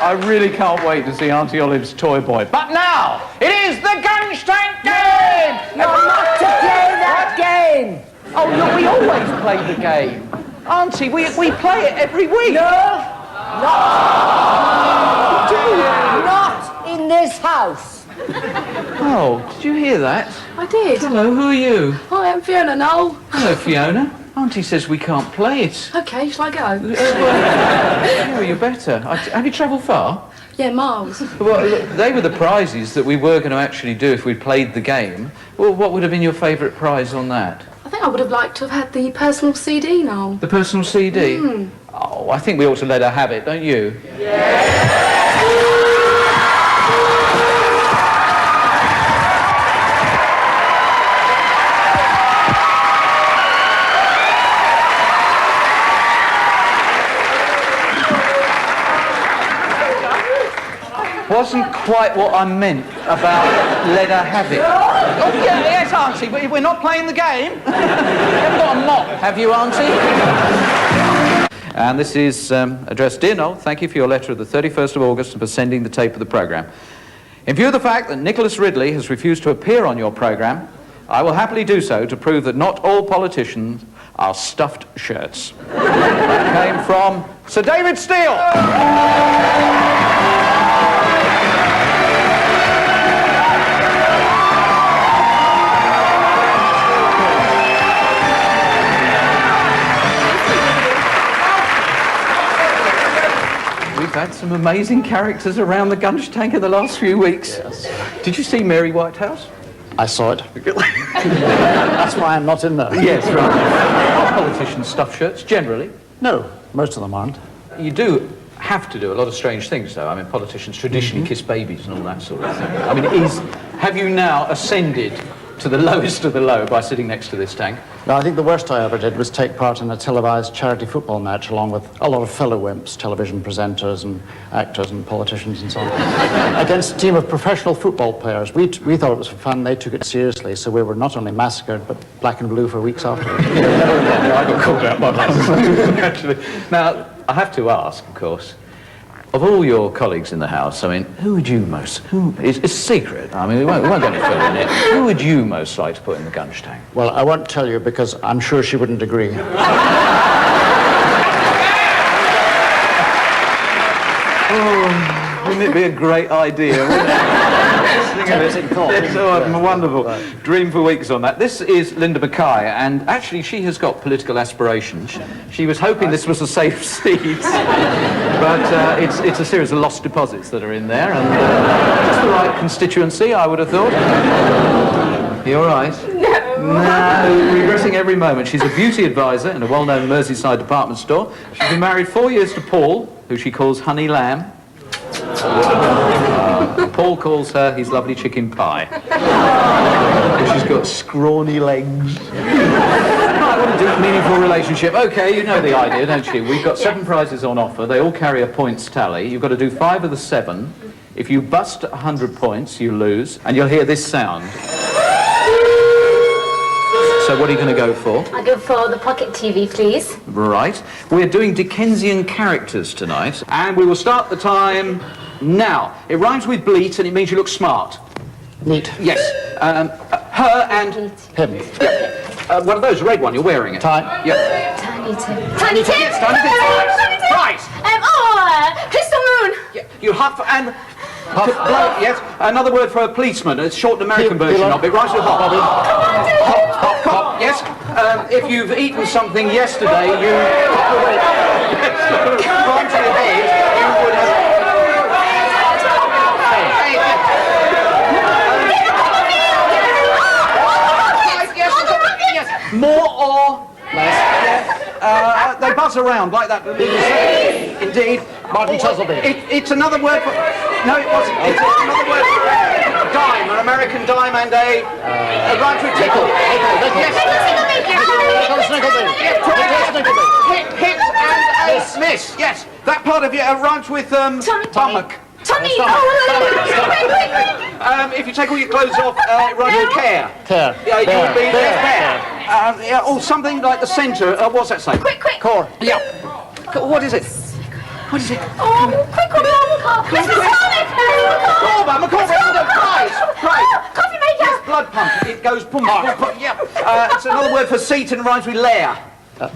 I really can't wait to see Auntie Olive's toy boy. But now, it is the gunge tank game! You're not to play that game! Oh, look, we always play the game. Auntie, we play it every week. No, not in this house. Oh, did you hear that? I did. Hello, who are you? Hi, I'm Fiona, Noel. Hello, Fiona. Auntie says we can't play it. OK, shall I go? Yeah, you better. Have you travelled far? Yeah, miles. Well, look, they were the prizes that we were going to actually do if we'd played the game. Well, what would have been your favourite prize on that? I think I would have liked to have had the personal CD, Noel. The personal CD? Oh, I think we ought to let her have it, don't you? Yeah. Wasn't quite what I meant about let her have it. Oh, yeah, yes, Auntie, but we're not playing the game. You haven't got a mop, have you, Auntie? And this is addressed, Dear Noel, thank you for your letter of the 31st of August and for sending the tape of the programme. In view of the fact that Nicholas Ridley has refused to appear on your programme, I will happily do so to prove that not all politicians are stuffed shirts. That came from Sir David Steele. We've had some amazing characters around the gunge tank in the last few weeks. Yes. Did you see Mary Whitehouse? I saw it. That's why I'm not in there. Yes, right. Are politicians stuff shirts, generally? No, most of them aren't. You do have to do a lot of strange things, though. I mean, politicians traditionally kiss babies and all that sort of thing. I mean, have you now ascended to the lowest of the low by sitting next to this tank? No, I think the worst I ever did was take part in a televised charity football match along with a lot of fellow wimps, television presenters and actors and politicians and so on, against a team of professional football players. We thought it was for fun, they took it seriously, so we were not only massacred, but black and blue for weeks afterwards. I got called out by that, actually. Now, I have to ask, of course, of all your colleagues in the House, I mean, who would you most... It's a secret. I mean, we won't go any further in it. Who would you most like to put in the gunge tank? Well, I won't tell you because I'm sure she wouldn't agree. Oh, wouldn't it be a great idea, wouldn't it? It's wonderful. Right. Dream for weeks on that. This is Linda Mackay, and actually she has got political aspirations. She was hoping this was a safe seat, but it's a series of lost deposits that are in there, and just the right constituency, I would have thought. You all right? No, regretting every moment. She's a beauty advisor in a well-known Merseyside department store. She's been married 4 years to Paul, who she calls Honey Lamb. Paul calls her his lovely chicken pie. She's got scrawny legs. Right, what a deep, meaningful relationship. OK, you know the idea, don't you? We've got 7 prizes on offer. They all carry a points tally. You've got to do 5 of the 7. If you bust 100 points, you lose. And you'll hear this sound. So what are you going to go for? I'll go for the pocket TV, please. Right. We're doing Dickensian characters tonight, and we will start the time now. It rhymes with bleat, and it means you look smart. Neat. Yes. Her and... Him. Yeah. One of those, a red one, you're wearing it. Tie. Yeah. Tiny Tim. Tiny Tim? Yes, Tiny Tim. Right. Crystal Moon. Yeah. You huff and... Huff. Blow, yes. Another word for a policeman. It's short American version of it. Rhymes with hop. Come on, do it. Hop, hop, yes. If you've eaten something yesterday, you... Rhymes with head, you would have... More or less. Yeah. They buzz around like that. Indeed. Martin Chuzzleby. It's another word for... No, it wasn't. It's another word for a dime, an American dime and a rhymes with tickle. Yes. Hit and a miss. Yes. That part of it rhymes with stomach. Tommy! If you take all your clothes off, it rhymes with care. Care. Yeah, you would be Bear. Yeah, or something like the centre. What's that say? Quick, quick. Core. Yeah. What is it? What is it? Oh, quick on the alcohol. Mrs. Macabre, prize. Coffee maker. Yes, blood pump. It goes pum, pum, pum. Yeah. It's another word for seat and rhymes with lair.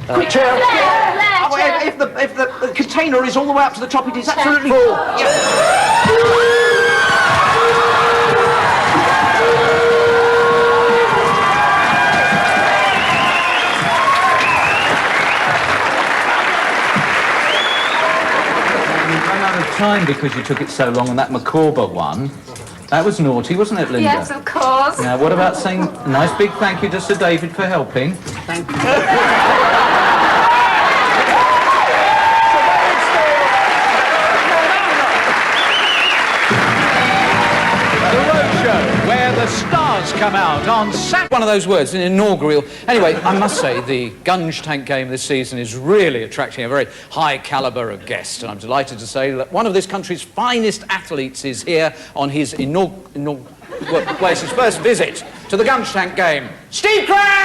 Quick chair. Lair, chair. If the container is all the way up to the top, it is absolutely full. Yeah. Time because you took it so long on that macabre one. That was naughty, wasn't it, Linda? Yes, of course. Now, what about saying a nice big thank you to Sir David for helping? Thank you. The Roadshow, where the stars come out on Saturday. One of those words, an inaugural. Anyway, I must say the gunge tank game this season is really attracting a very high calibre of guest, and I'm delighted to say that one of this country's finest athletes is here on his his first visit to the gunge tank game. Steve Cram!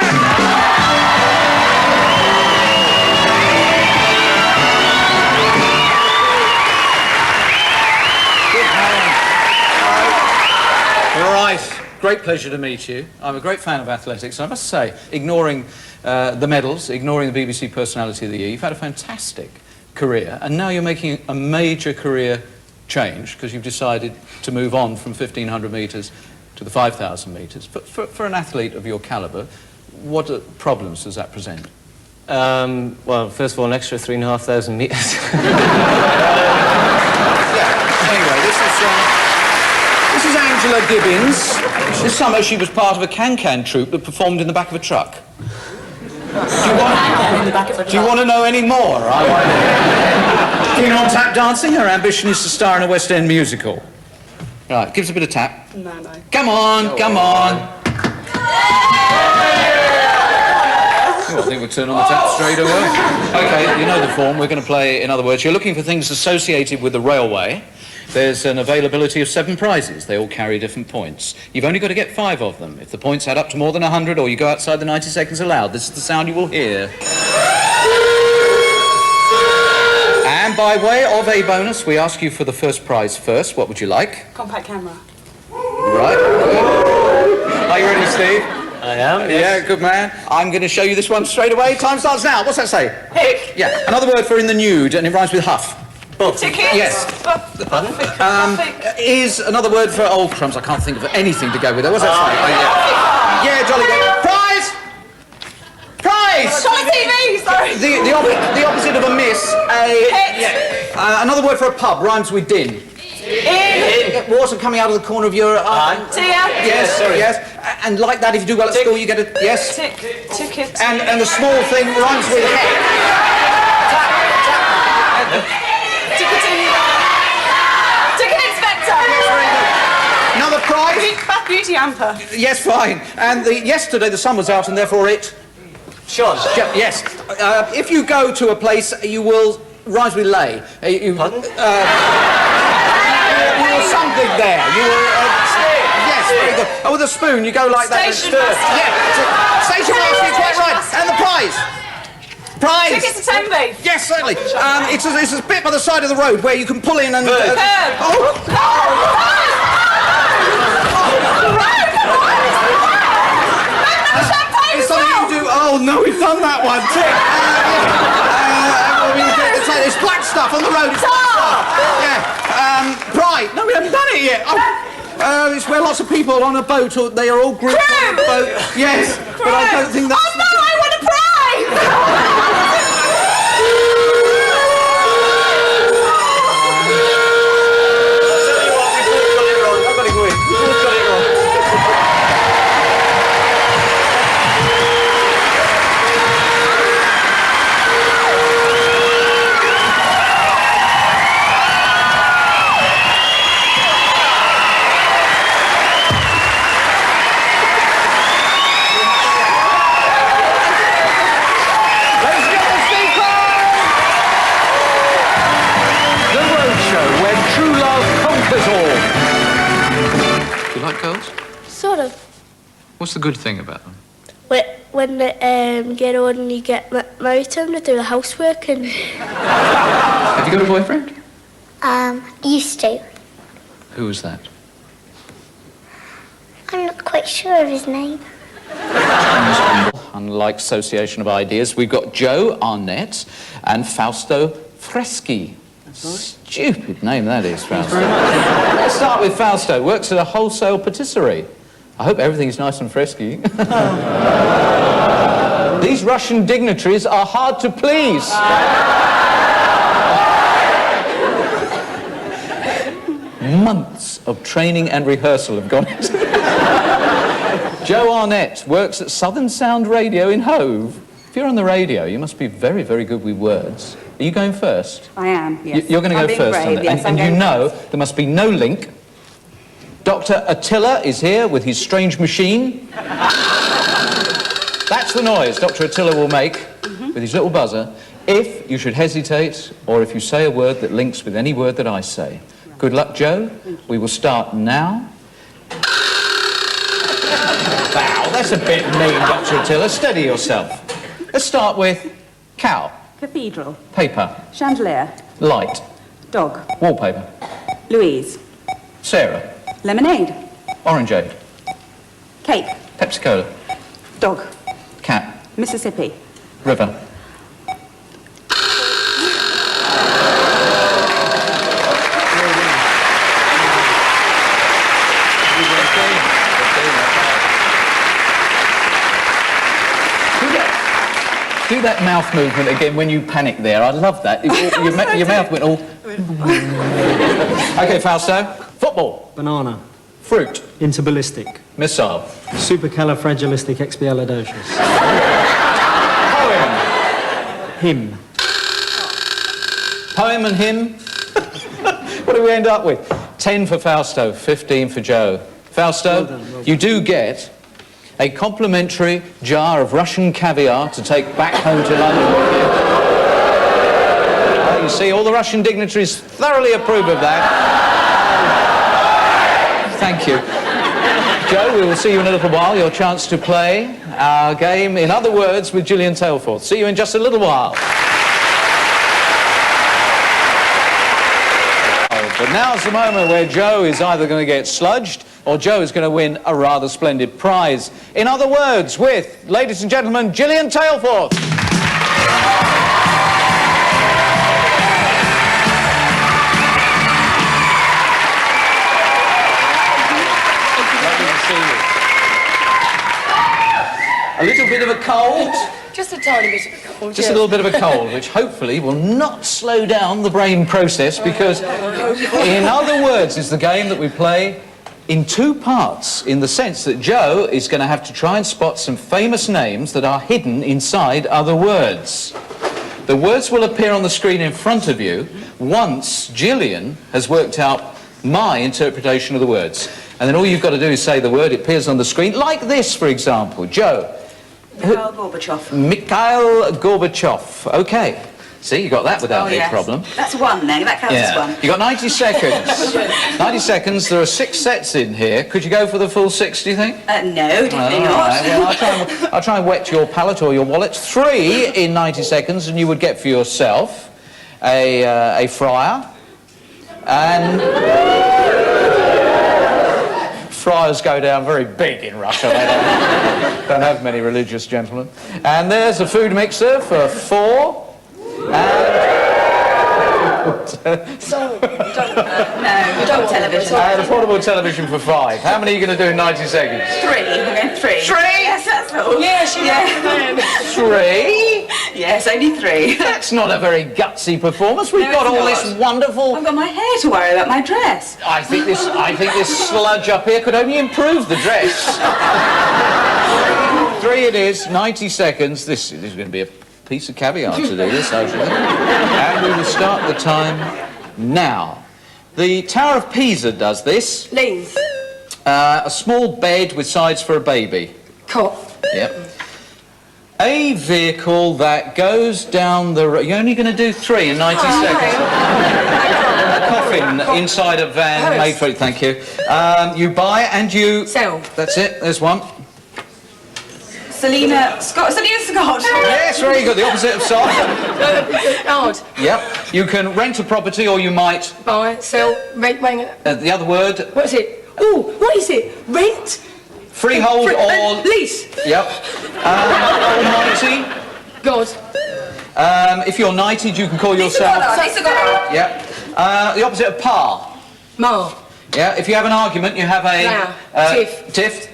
Right, great pleasure to meet you. I'm a great fan of athletics, and I must say, ignoring the medals, ignoring the BBC Personality of the Year, you've had a fantastic career, and now you're making a major career change because you've decided to move on from 1,500 metres to the 5,000 metres. But for an athlete of your calibre, what problems does that present? Well, first of all, an extra 3,500 metres. Anyway, this is Angela Gibbons. This summer she was part of a can-can troupe that performed in the back of a truck. Do you want to know any more? Keen on tap dancing? Her ambition is to star in a West End musical. Right, give us a bit of tap. No. Come on, come on. Oh, I think we'll turn on the tap straight away. OK, you know the form. We're going to play, in other words, you're looking for things associated with the railway. There's an availability of 7 prizes. They all carry different points. You've only got to get 5 of them. If the points add up to more than 100 or you go outside the 90 seconds allowed, this is the sound you will hear. And by way of a bonus, we ask you for the first prize first. What would you like? Compact camera. Right. Are you ready, Steve? I am, yes. Yeah, good man. I'm going to show you this one straight away. Time starts now. What's that say? Hick. Yeah, another word for in the nude, and it rhymes with huff. Ticket. Yes. Is another word for old crumbs. I can't think of anything to go with it. What's that say? Yeah, jolly good. Prize! Prize! Toy TV, sorry. The opposite of a miss. Hit. Another word for a pub rhymes with din. In. Water coming out of the corner of your eye. Dear. Yes, sorry. Yes. And like that, if you do well at school, you get a yes. Ticket. And the small thing rhymes with heck. Ticket inspector. Yes, very good. Another prize. Beauty hamper. Yes, fine. And yesterday the sun was out, and therefore it. Sean. Yes. If you go to a place, you will rhymes with lay. Pardon? You will something there. You will. Yes, very good. Oh, with a spoon, you go like Station that. master. Yeah. Station master. You're quite right. And the prize. Prize. Ticket to Tenby. Yes, certainly. It's a bit by the side of the road where you can pull in and. Curb. It's something you do. Oh no, we've done that one. Tick. It's black stuff on the road. It's black stuff. Yeah. Pride. No, we haven't done it yet. It's where lots of people on a boat, or they are all grouped on a boat. Yes, but I don't think that's. Oh no, I want a prize! Girls? Sort of. What's the good thing about them? We're when they get old and you get married to them to do the housework and... Have you got a boyfriend? Used to. Who was that? I'm not quite sure of his name. Unlike association of ideas, we've got Joe Arnett and Fausto Freschi. Stupid name that is, Fausto. Let's start with Fausto. Works at a wholesale patisserie. I hope everything's nice and fresky. These Russian dignitaries are hard to please. Months of training and rehearsal have gone into it. Joe Arnett works at Southern Sound Radio in Hove. If you're on the radio, you must be very, very good with words. Are you going first? I am, yes. You're going to go first, brave, yes, and you know there must be no link. Dr. Attila is here with his strange machine. That's the noise Dr. Attila will make with his little buzzer if you should hesitate or if you say a word that links with any word that I say. Good luck, Joe. We will start now. Wow, that's a bit mean, Dr. Attila. Steady yourself. Let's start with cow. Cathedral. Paper. Chandelier. Light. Dog. Wallpaper. Louise. Sarah. Lemonade. Orangeade. Cake. Pepsi-Cola. Dog. Cat. Mississippi. River. Do that mouth movement again when you panic there. I love that. Your mouth went all... OK, Fausto. Football. Banana. Fruit. Interballistic. Missile. Supercalifragilisticexpialidocious. Poem. Hymn. Poem and hymn. What do we end up with? 10 for Fausto, 15 for Joe. Fausto, well done. You do get a complimentary jar of Russian caviar to take back home to London. You see, all the Russian dignitaries thoroughly approve of that. Thank you. Joe, we will see you in a little while. Your chance to play our game, in other words, with Gillian Tailforth. See you in just a little while. But now's the moment where Joe is either going to get sludged or Joe is going to win a rather splendid prize. In other words, with, ladies and gentlemen, Gillian Tailforth. Lovely to see you. A little bit of a cold. Just a tiny bit of a cold. Just a little bit of a cold, which hopefully will not slow down the brain process, because in other words is the game that we play in two parts, in the sense that Joe is going to have to try and spot some famous names that are hidden inside other words. The words will appear on the screen in front of you once Gillian has worked out my interpretation of the words. And then all you've got to do is say the word, it appears on the screen, like this, for example. Joe. Mikhail Gorbachev. Mikhail Gorbachev. OK. See, you got that without any problem. That's one then, that counts as one. You got 90 seconds. 90 seconds, there are 6 sets in here. Could you go for the full 6, do you think? No, definitely not. Right. Well, I'll try and wet your palate or your wallet. 3 in 90 seconds, and you would get for yourself a fryer. And... fryers go down very big in Russia. They don't have many religious gentlemen. And there's a food mixer for 4. Don't television. And a portable television for 5. How many are you going to do in 90 seconds? 3. We're going 3. 3? Yes, that's all. Yes, yeah. 3? Yes, only 3. That's not a very gutsy performance. We've got all this wonderful... I've got my hair to worry about, my dress. I think this sludge up here could only improve the dress. 3 it is, 90 seconds. This is going to be a piece of caviar to do this, hopefully. And we will start the time now. The Tower of Pisa does this. Leans. A small bed with sides for a baby. Cot. Yep. A vehicle that goes down the road. You're only going to do 3 in 90 seconds. A coffin inside a van made for it, thank you. You buy and you... Sell. That's it, there's one. Selena Scott. Yes, very good. The opposite of soft. Hard. Yep. You can rent a property or you might... Buy, sell, rent, the other word... What's it? Oh, what is it? Rent? Freehold or... lease. Yep. Almighty. God. If you're knighted, you can call yourself... Lisa Goddard. Yep. The opposite of par. Ma. Yeah. If you have an argument, you have a... Tiff. Tiff.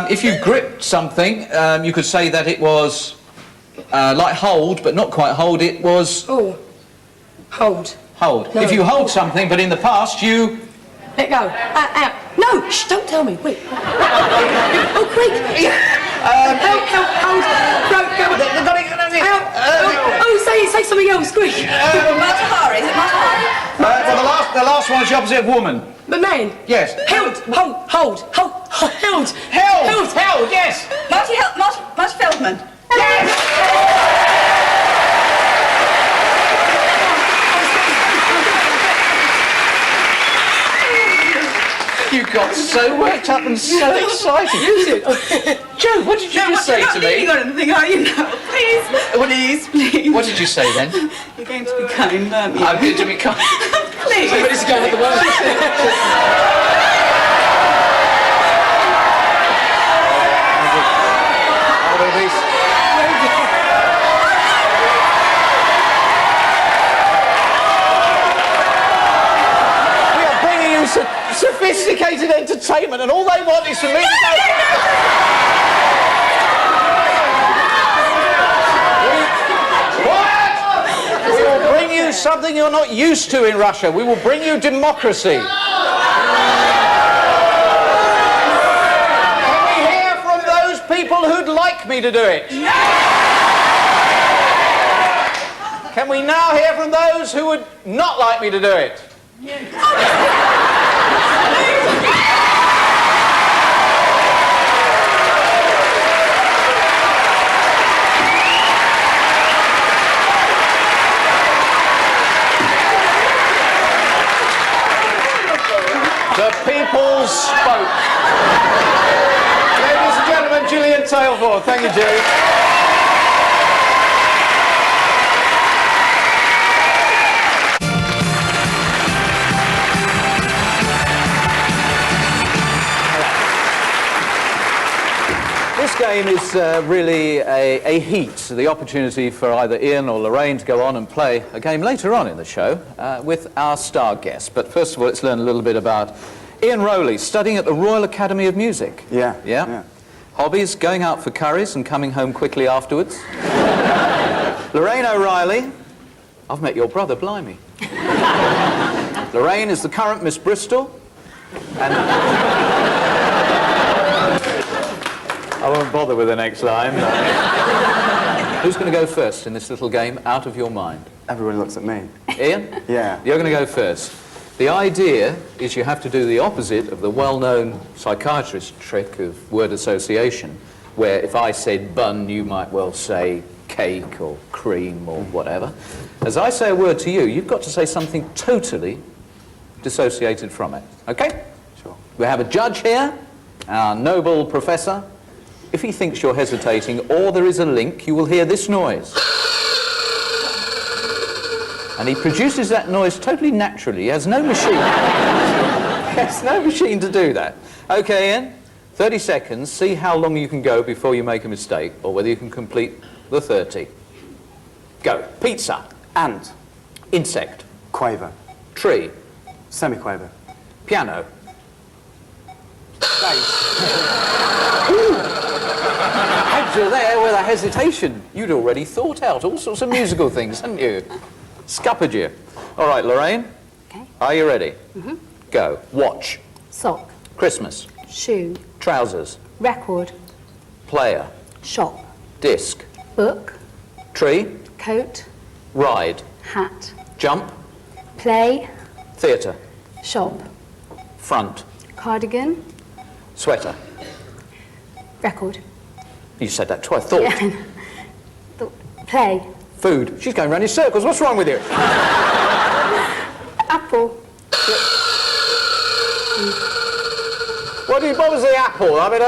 If you gripped something, you could say that it was like hold, but not quite hold. It was... Oh. Hold. Hold. No. If you hold something, but in the past you... Let go. Out. No, shh, don't tell me. Wait. Oh, quick. Help, hold. Go. Out. Oh, say something else, quick. Matahari, is it Matahari? Well, the last one is the opposite of woman. But man. Yes. Hold. Held, yes. Marty Feldman. You got so worked up and so excited. Use it. Joe, what did you just say to me? You're not leaning on anything, are you now? Please. What did you say then? You're going to be kind, aren't you? I'm going to be kind. Please. Somebody's going with the word. We are bringing you sophisticated entertainment, and all they want is for me to go... Quiet! We will bring you something you're not used to in Russia. We will bring you democracy. Can we hear from those people who'd like me to do it? Can we now hear from those who would not like me to do it? The people spoke. Ladies and gentlemen, Gillian Tailford. Thank you, Julie. This game is really a heat, the opportunity for either Ian or Lorraine to go on and play a game later on in the show with our star guest. But first of all, let's learn a little bit about Ian Rowley, studying at the Royal Academy of Music. Yeah. Hobbies, going out for curries and coming home quickly afterwards. Lorraine O'Reilly, I've met your brother, blimey. Lorraine is the current Miss Bristol, and... I won't bother with the next line. Who's going to go first in this little game, out of your mind? Everybody looks at me. Ian? Yeah. You're going to go first. The idea is you have to do the opposite of the well-known psychiatrist trick of word association, where if I said bun, you might well say cake or cream or whatever. As I say a word to you, you've got to say something totally dissociated from it. Okay? Sure. We have a judge here, our noble professor. If he thinks you're hesitating or there is a link, you will hear this noise. And he produces that noise totally naturally. He has no machine. He has no machine to do that. Okay, Ian? 30 seconds. See how long you can go before you make a mistake, or whether you can complete the 30. Go. Pizza. Ant. Insect. Quaver. Tree. Semi-quaver. Piano. Had you there with a hesitation. You'd already thought out all sorts of musical things, hadn't you? Scuppered you. All right, Lorraine. Okay. Are you ready? Mm-hmm. Go. Watch. Sock. Christmas. Shoe. Trousers. Record. Player. Shop. Disc. Book. Tree. Coat. Ride. Hat. Jump. Play. Theatre. Shop. Front. Cardigan. Sweater. Record. You said that twice. Thought. Yeah. Play. Food. She's going round in circles. What's wrong with you? Apple. What was the apple? I mean,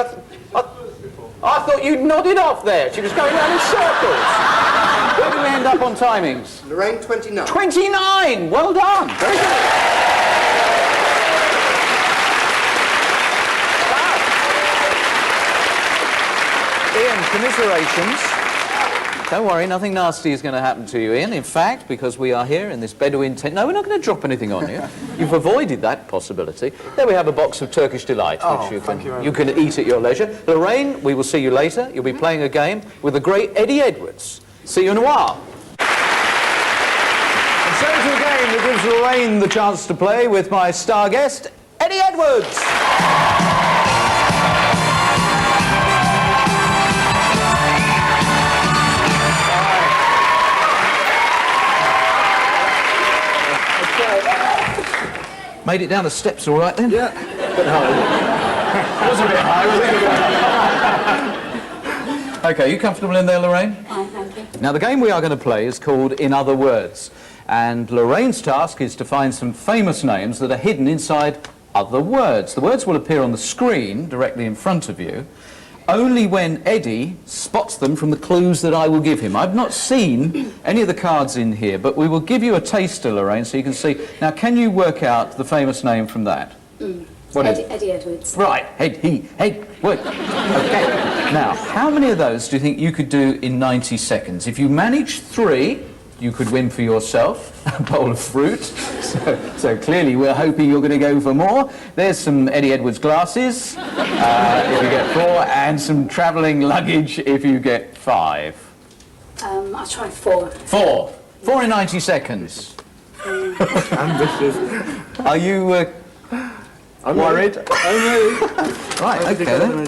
I thought you'd nodded off there. She was going round in circles. Where did we end up on timings? Lorraine, 29. 29! Well done. Very good. Ian, commiserations. Don't worry, nothing nasty is going to happen to you, Ian. In fact, because we are here in this Bedouin tent... No, we're not going to drop anything on you. You've avoided that possibility. There we have a box of Turkish Delight, which you can eat at your leisure. Lorraine, we will see you later. You'll be playing a game with the great Eddie Edwards. See you in a while. And so to a game that gives Lorraine the chance to play with my star guest, Eddie Edwards. Made it down the steps all right then? Yeah. Bit high. It was a bit high, wasn't it? OK, you comfortable in there, Lorraine? Fine, thank you. Now, the game we are going to play is called In Other Words. And Lorraine's task is to find some famous names that are hidden inside other words. The words will appear on the screen directly in front of you, only when Eddie spots them from the clues that I will give him. I've not seen any of the cards in here, but we will give you a taster, Lorraine, so you can see. Now, can you work out the famous name from that? What is it? Eddie Edwards. Right. Hey, wait. OK. Now, how many of those do you think you could do in 90 seconds? If you manage 3, you could win for yourself a bowl of fruit. So clearly we're hoping you're going to go for more. There's some Eddie Edwards glasses, if you get 4, and some travelling luggage if you get 5. I'll try 4. 4. 4 in 90 seconds. Ambitious. Are you worried? Right, OK then.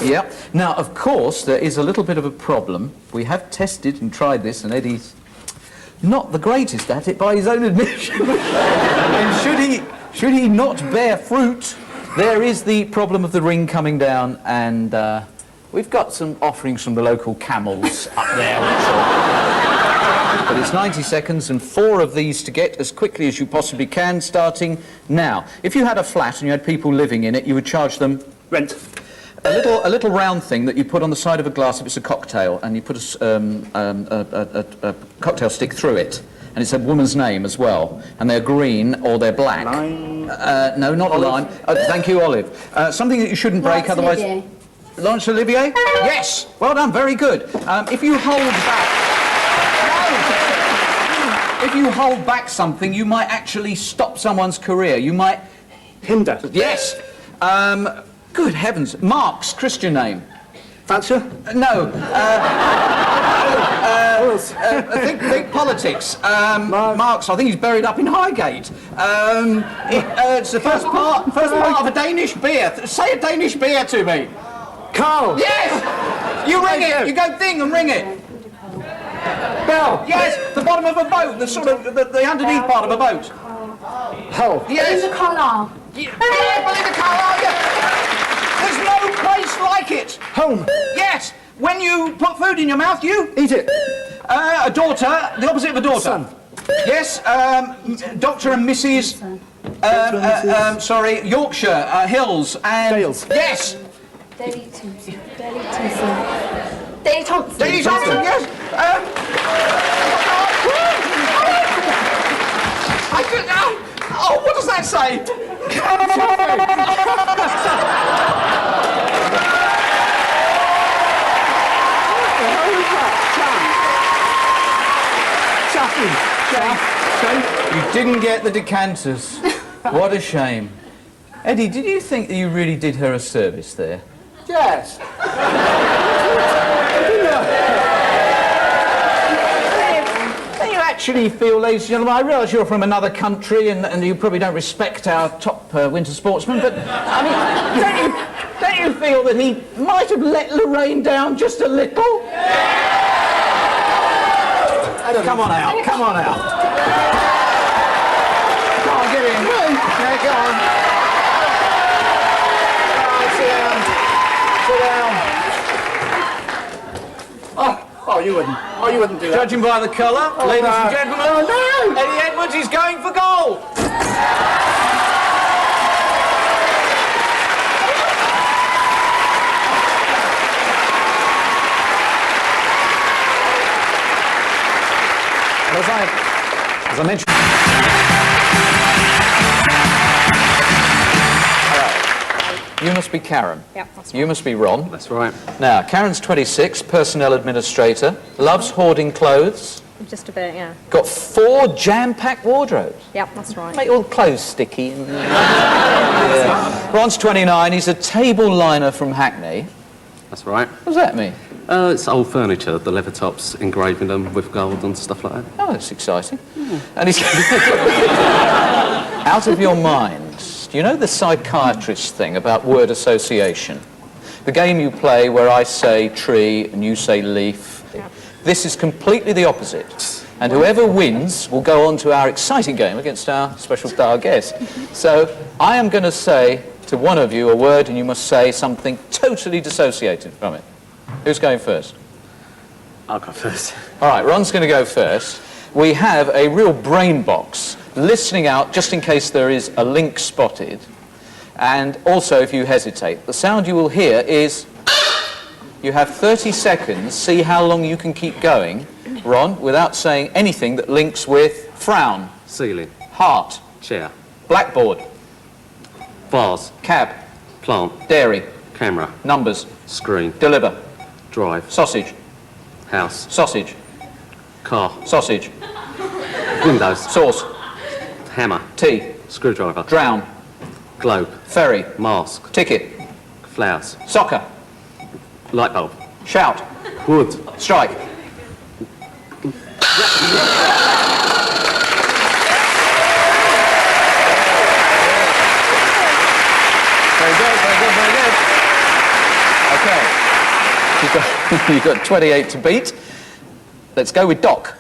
Yep. Now, of course, there is a little bit of a problem. We have tested and tried this, and Eddie's not the greatest at it by his own admission. And should he not bear fruit, there is the problem of the ring coming down, and we've got some offerings from the local camels up there. But it's 90 seconds and 4 of these to get as quickly as you possibly can, starting now. If you had a flat and you had people living in it, you would charge them Rent. a little round thing that you put on the side of a glass if it's a cocktail, and you put a cocktail stick through it, and it's a woman's name as well, and they're green or they're black. Lime? No, not Olive. lime. Thank you, Olive. Something that you shouldn't break, Laurence otherwise. Olivier. Laurence Olivier? Yes. Well done. Very good. If you hold back. No. If you hold back something, you might actually stop someone's career. You might. Hinder. Yes. Good heavens. Mark's Christian name. Thatcher? No. Think politics. Marx, I think he's buried up in Highgate. It's the first part of a Danish beer. Say a Danish beer to me. Carl! Yes! You ring it. You go ding and ring it. Bell! Yes, the bottom of a boat, the sort of the underneath part of a boat. Hull! Yes. In the Carlisle. Yeah, Belinda Carlisle, yeah. There's no place like it. Home! Yes. When you put food in your mouth, you Eat it! a daughter, the opposite of a daughter. Son. Yes, Dr. and Mrs. Sorry, Yorkshire, Hills and... Dales. Yes! Daley Thompson. Daley Thompson. Daley Thompson. Daisy Thompson, yes! I could... Oh, what does that say? You didn't get the decanters. What a shame. Eddie, did you think that you really did her a service there? Yes! Do you actually feel, ladies and gentlemen, I realise you're from another country and you probably don't respect our top winter sportsmen, but, I mean, don't you feel that he might have let Lorraine down just a little? Come on out, come on out. Come on, get in. Yeah, go on. Sit down. Oh, you wouldn't do that. Judging by the colour, ladies and gentlemen, Eddie Edwards is going for goal. As I mentioned... You must be Karen. Yep, that's You must be Ron. That's right. Now, Karen's 26, personnel administrator, loves hoarding clothes, just a bit, yeah. got 4 jam-packed wardrobes. Yep, that's right. Make all the clothes sticky. And, yeah. Ron's 29, he's a table liner from Hackney. That's right. What does that mean? It's old furniture, the leather tops, engraving them with gold and stuff like that. Oh, that's exciting. And he's... Out of your mind, do you know the psychiatrist thing about word association? The game you play where I say tree and you say leaf. Yeah. This is completely the opposite. And whoever wins will go on to our exciting game against our special star guest. So I am going to say to one of you a word and you must say something totally dissociated from it. Who's going first? I'll go first. All right, Ron's going to go first. We have a real brain box listening out just in case there is a link spotted. And also if you hesitate. The sound you will hear is... You have 30 seconds. See how long you can keep going, Ron, without saying anything that links with frown, Ceiling. heart, Chair. blackboard, Vase. cab, Plant. dairy, Camera. numbers, Screen. deliver, Drive. sausage, House. sausage, Car. sausage, Windows. sauce, Hammer. tea, Screwdriver. drown, Globe. ferry, Mask. ticket, Flowers. soccer, Light bulb. shout, Wood. strike. Very good, very good, very good. Okay. You've got 28 to beat. Let's go with dock.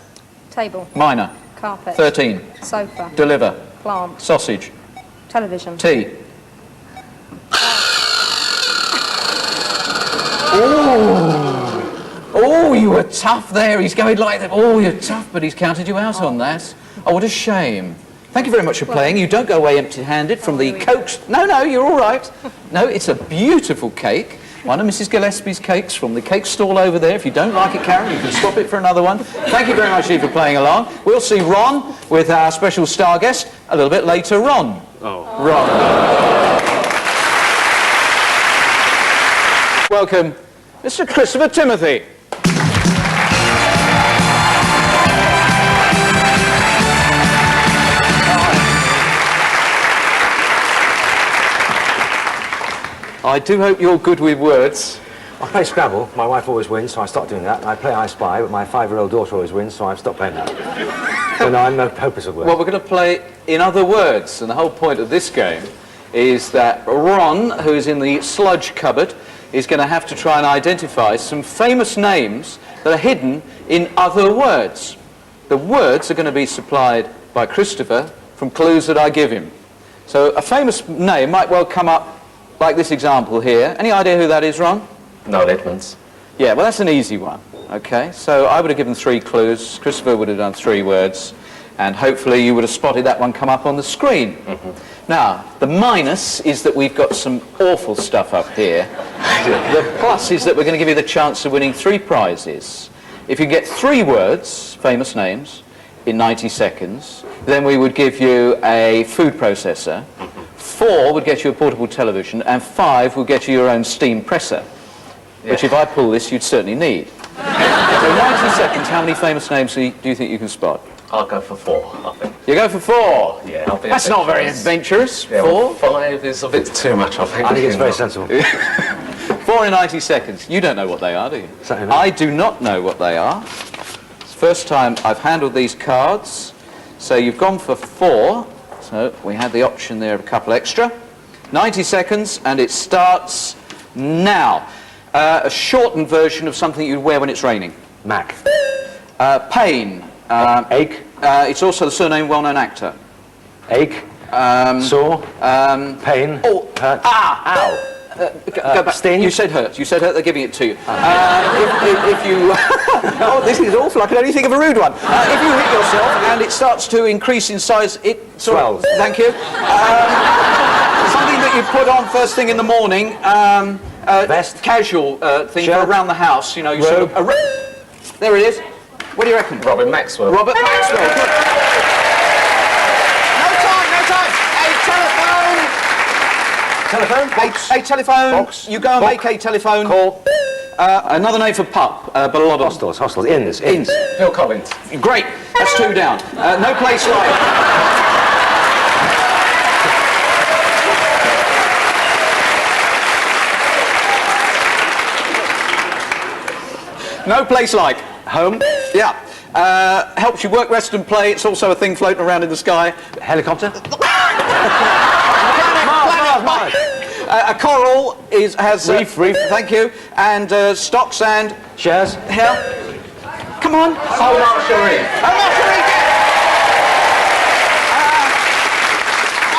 Table, Minor. carpet, 13. sofa, Deliver. plant, Sausage. television. Tea. Oh, you were tough there. He's going like that. Oh, you're tough, but he's counted you out on that. Oh, what a shame. Thank you very much for playing. You don't go away empty-handed from the Coke... No, you're all right. No, it's a beautiful cake. One of Mrs. Gillespie's cakes from the cake stall over there. If you don't like it, Karen, you can swap it for another one. Thank you very much, Eve, for playing along. We'll see Ron with our special star guest a little bit later. Ron. Ron. Welcome, Mr. Christopher Timothy. I do hope you're good with words. I play Scrabble. My wife always wins, so I stopped doing that. And I play I Spy, but my 5-year-old daughter always wins, so I've stopped playing that. So no, I'm no hopeless of words. Well, we're going to play in other words, and the whole point of this game is that Ron, who is in the sludge cupboard, is going to have to try and identify some famous names that are hidden in other words. The words are going to be supplied by Christopher from clues that I give him. So a famous name might well come up like this example here. Any idea who that is, Ron? Noel Edmonds. Yeah, well, that's an easy one. Okay, so I would have given 3 clues. Christopher would have done 3 words. And hopefully you would have spotted that one come up on the screen. Now, the minus is that we've got some awful stuff up here. The plus is that we're going to give you the chance of winning 3 prizes. If you get 3 words, famous names, in 90 seconds, then we would give you a food processor. 4 would get you a portable television, and 5 would get you your own steam presser, which if I pull this, you'd certainly need. So 90 seconds, how many famous names do you think you can spot? I'll go for 4, I think. You go for 4? Yeah, I'll be That's not very adventurous. Yeah, 4? 5 is a bit too much, I think. I think it's very sensible. 4 in 90 seconds. You don't know what they are, do you? Certainly not. I do not know what they are. It's the first time I've handled these cards. So you've gone for 4. So we had the option there of a couple extra. 90 seconds, and it starts now. A shortened version of something you'd wear when it's raining. Mac. Pain. Ache. It's also the surname of a well-known actor. Ache. Sore. Pain. Oh, Hurt. Ow. Go back. Sting. You said hurt. You said hurt. They're giving it to you. If you... oh, this is awful. I can only think of a rude one. If you hit yourself and it starts to increase in size, it... Swells. Thank you. Something that you put on first thing in the morning. Vest. Casual thing Shirt. for around the house. You know, you Robe. sort of... there it is. What do you reckon? Robert Maxwell. Robert Maxwell. Good. Telephone? A telephone. Box. You go and Box. make a telephone. Call. Another name for pup, but a lot of... Hostels. Inns. Phil Collins. Great. That's 2 down. No place like... No place like home. Yeah. Helps you work, rest and play. It's also a thing floating around in the sky. Helicopter? Planet. A coral has... Reef. Thank you. And stocks and... Shares? Here. Come on. Marcherie.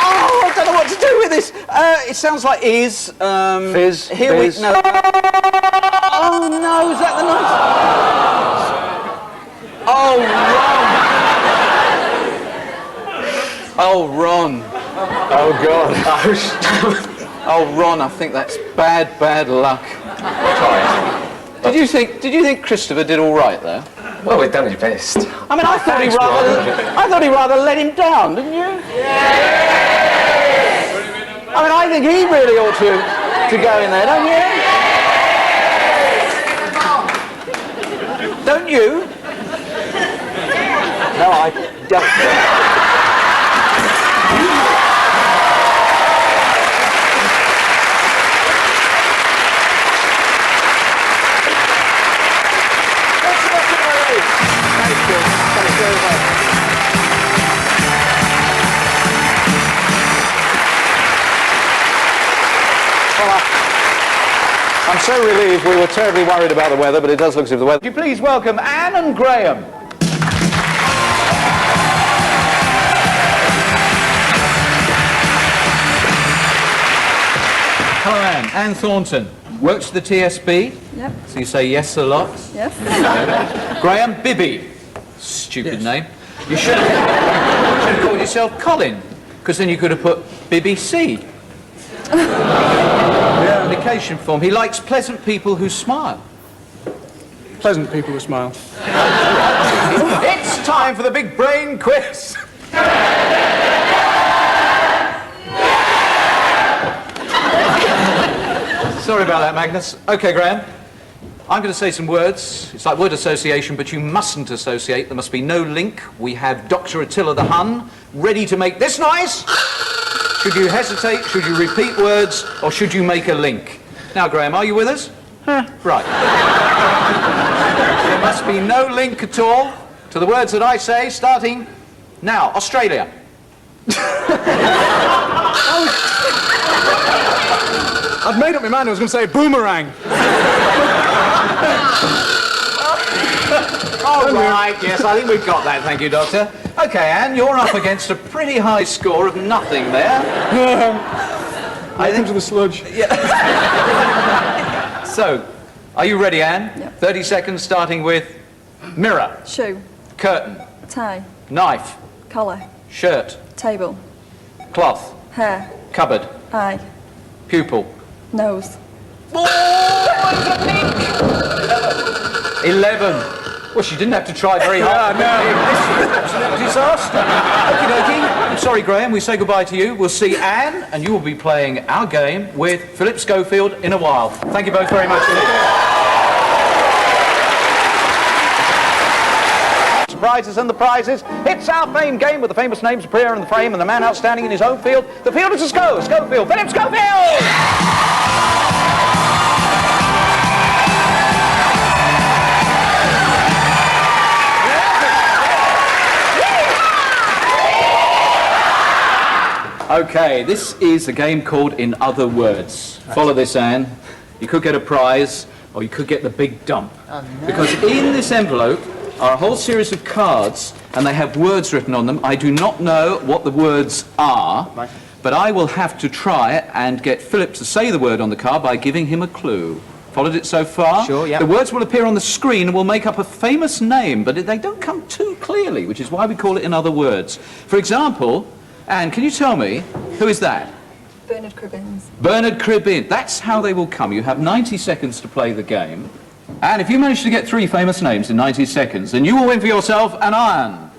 Oh, I don't know what to do with this. It sounds like is. Fizz. Here Biz. we... No. Oh, no. Is that the noise? Oh, Ron. Oh, Ron. Oh, God. Oh, Ron, I think that's bad luck. Did you think Christopher did all right there? Well, we've done his best. I mean, I thought he rather let him down, didn't you? I mean, I think he really ought to go in there, don't you? Don't you? No, I don't. I'm so relieved. We were terribly worried about the weather, but it does look as if the weather... Would you please welcome Anne and Graham? Hello, Anne. Anne Thornton. Works for the TSB. Yep. So you say yes a lot. Yes. Graham Bibby. Stupid name. You should have called yourself Colin, because then you could have put BBC. Application form. He likes pleasant people who smile. Pleasant people who smile. It's time for the big brain quiz. Sorry about that, Magnus. Okay, Graham. I'm going to say some words. It's like word association, but you mustn't associate. There must be no link. We have Dr. Attila the Hun ready to make this noise. Should you hesitate, should you repeat words, or should you make a link? Now, Graham, are you with us? Right. There must be no link at all to the words that I say, starting now. Australia. I'd made up my mind I was going to say boomerang. All right, yes, I think we've got that, thank you, Doctor. Okay, Anne, you're up against a pretty high score of nothing there. I think to the sludge. Yeah. So, are you ready, Anne? Yep. 30 seconds, starting with mirror, Shoe. curtain, Tie. knife, Collar. shirt, Table. cloth, Hair. cupboard, Eye. pupil. Nose. Oh, it's a pink! 11. Well, she didn't have to try very hard. Disaster. Okie dokie. I'm sorry, Graham. We say goodbye to you. We'll see Anne, and you will be playing our game with Philip Schofield in a while. Thank you both very much indeed. Prizes and the prizes. It's our fame game with the famous names appear in the frame and the man outstanding in his own field. The field is a Schofield. Philip Schofield! Okay, this is a game called In Other Words. Follow this, Anne. You could get a prize, or you could get the big dump. Oh, no. Because in this envelope are a whole series of cards, and they have words written on them. I do not know what the words are, but I will have to try and get Philip to say the word on the card by giving him a clue. Followed it so far? Sure, yeah. The words will appear on the screen and will make up a famous name, but they don't come too clearly, which is why we call it In Other Words. For example, Anne, can you tell me, who is that? Bernard Cribbins. Bernard Cribbin. That's how they will come. You have 90 seconds to play the game. And if you manage to get 3 famous names in 90 seconds, then you will win for yourself an iron.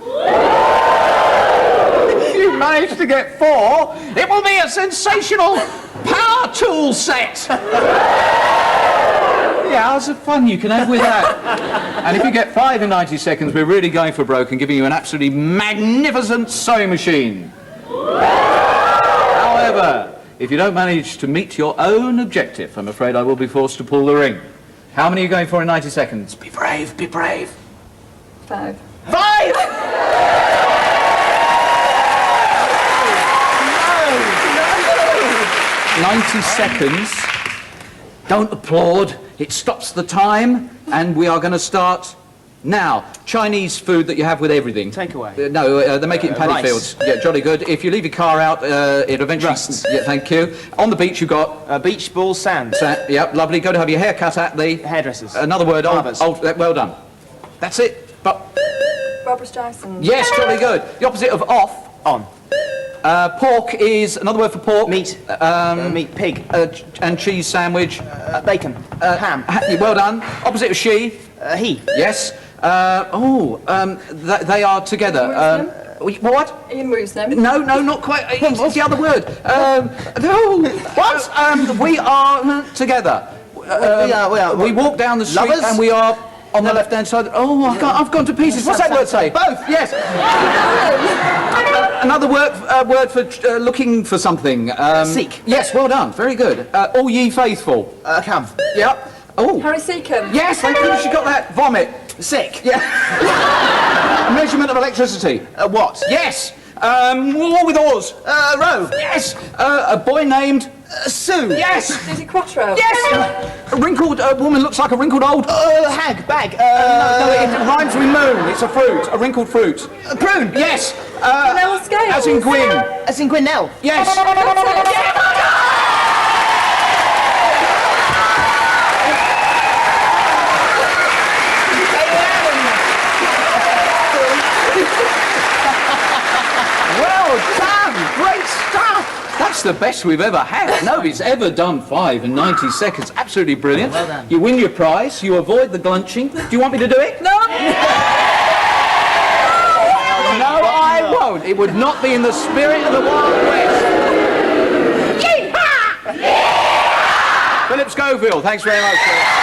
If you manage to get 4, it will be a sensational pound our tool set. Yeah, hours of fun you can have with that. And if you get 5 in 90 seconds, we're really going for broke and giving you an absolutely magnificent sewing machine. However, if you don't manage to meet your own objective, I'm afraid I will be forced to pull the ring. How many are you going for in 90 seconds? Be brave, be brave. 5. 5! 90 seconds. Don't applaud. It stops the time, and we are going to start now. Chinese food that you have with everything. Takeaway. No, they make it in paddy Rice. fields. Yeah, jolly good. If you leave your car out, it eventually... Rusts. Yeah, thank you. On the beach, you've got... Beach ball sand. Yep, lovely. Go to have your hair cut at the... Hairdressers. Another word. Barbers. Well done. That's it. But Barbara Streisand. yes, jolly good. The opposite of off. On. Pork is another word for pork. Meat. Meat. Pig. And cheese sandwich. Bacon. Ham. Well done. Opposite of she. He. Yes. They are together. What? Ian Woosnam. No, not quite. It's the other word. What? We are together. We walk down the street Lovers? and we are on the left-hand side. Oh, I've gone to pieces. What's that word say? Both. Yes. Another word for looking for something. Seek. Yes, well done. Very good. All ye faithful. Come. Yep. Oh. Harry Seacombe. Yes, thank you. She got that. Vomit. Sick. Yeah. A measurement of electricity. What? Yes. War with oars. Row. Yes. A boy named Sue. Yes. Susie Quattro. Yes. A wrinkled woman looks like a wrinkled old. Hag. Bag. No, it rhymes with moon. It's a fruit. A wrinkled fruit. Prune. Yes. Nell Scales. As in Gwyn. As in Gwinnell. Yes. Well done! Great stuff! That's the best we've ever had. Nobody's ever done 5 in 90 seconds. Absolutely brilliant. Well done. You win your prize. You avoid the glunching. Do you want me to do it? No. No, I won't. It would not be in the spirit of the Wild West. Yeehaw! Philip Schofield, thanks very much. Sir.